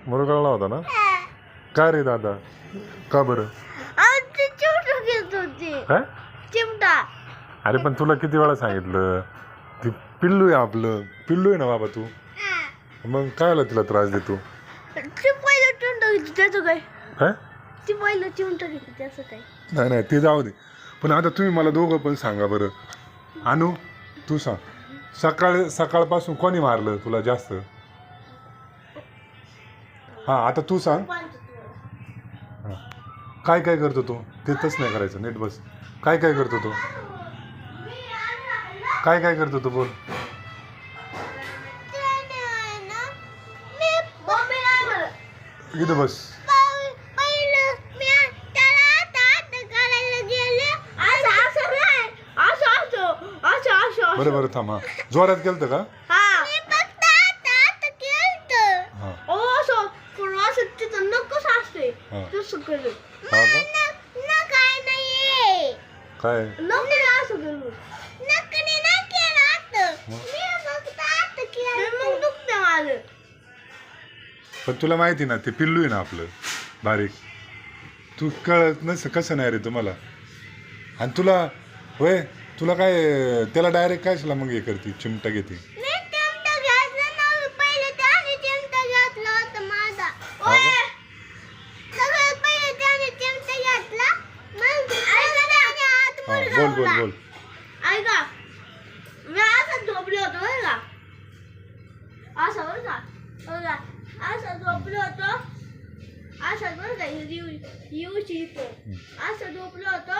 मुरगळला होता ना? काय रे दादा, का बरं? काय चिमटा? अरे पण तुला किती वेळा सांगितलं, ती पिल्लू आहे, आपलं पिल्लू आहे ना बाबा तू. मग काय आला तिला त्रास देतो? त्याचं काय ती पहिलं चिमटा घेतली त्याचं काय? नाही नाही ते जाऊ दे. पण आता तुम्ही मला दोघं पण सांगा बरं. अनु, तू सांग, सकाळपासून कोणी मारलं तुला जास्त? हा आता तू सांग. हा. काय काय करतो तो? तेच नाही करायचं, नीट बस. काय काय करतो तो? काय काय करतो तो बोल. इथं बस. बरं बरं थांब. हा जोरात केलं का? काय पण तुला माहिती ना ते पिल्लू आहे ना आपलं बारीक. तू कळत नस कसं नाही रे तुम्हाला. आणि तुला होय, तुला काय त्याला डायरेक्ट काय मग हे करते, चिमटा घेते? बोल बोल बोल. ऐका, मी असं झोपले होतो बरं का, असं बरं का, असं झोपलो होतो, असं बरं का, येऊची इथं असं झोपलो होतो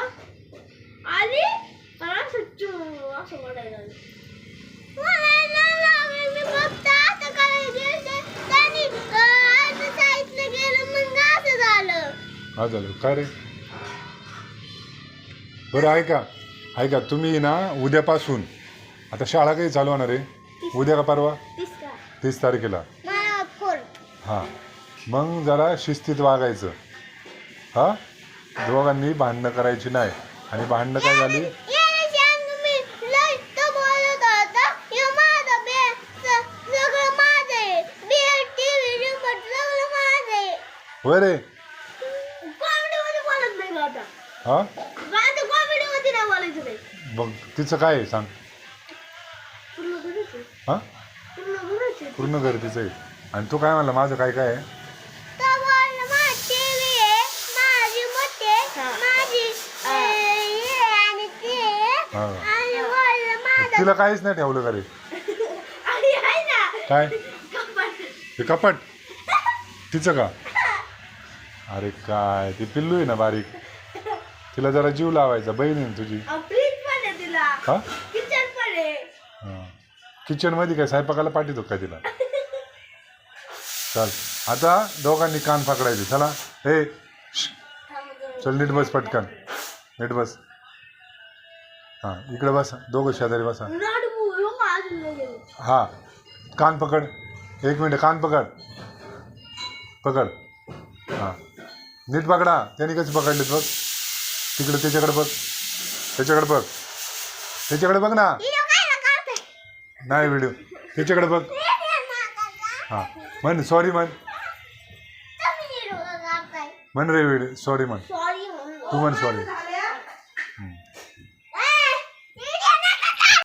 आणि असं असं वाटायला लागलं. मी फक्त असं करायला गेले, त्यांनी असं साईडला गेलं, मग असं झालं. हा झालं काय रे? बरं ऐका तुम्ही ना उद्यापासून आता शाळा काही चालू होणार आहे उद्या का परवा? 30 तारखेला. हां मग जरा शिस्तीत वागायचं. हा दोघांनी भांडणं करायची नाही. आणि भांडणं काय झाली? होय रे. हा बघ तिचं काय आहे सांग. हा पूर्ण घर तिचं आहे. आणि तू काय म्हणला माझं काय काय आहे? तिला काहीच नाही ठेवलं का रे? काय हे कपाट तिचं का? अरे काय ती पिल्लू आहे ना बारीक, तिला जरा जीव लावायचा. बहीण आहे तुझी. हा किचन मध्ये काय स्वयंपाकाला पाठवतो काय तिला? चल आता दोघांनी कान पकडायचे. चला हे चल नीट बस, पटकन नीट बस. हा इकडे बसा, दोघं शेजारी बसा. हा कान पकड, 1 मिनिट. कान पकड पकड. हा नीट पकडा. त्याने कसे पकडलेत बघ. तिकडे त्याच्याकडे बघ, त्याच्याकडे बघ, त्याच्याकडे बघ ना. नाही व्हिडिओ त्याच्याकडे बघ. हा म्हण सॉरी, म्हण रे व्हिडिओ सॉरी म्हण. तू म्हण सॉरी.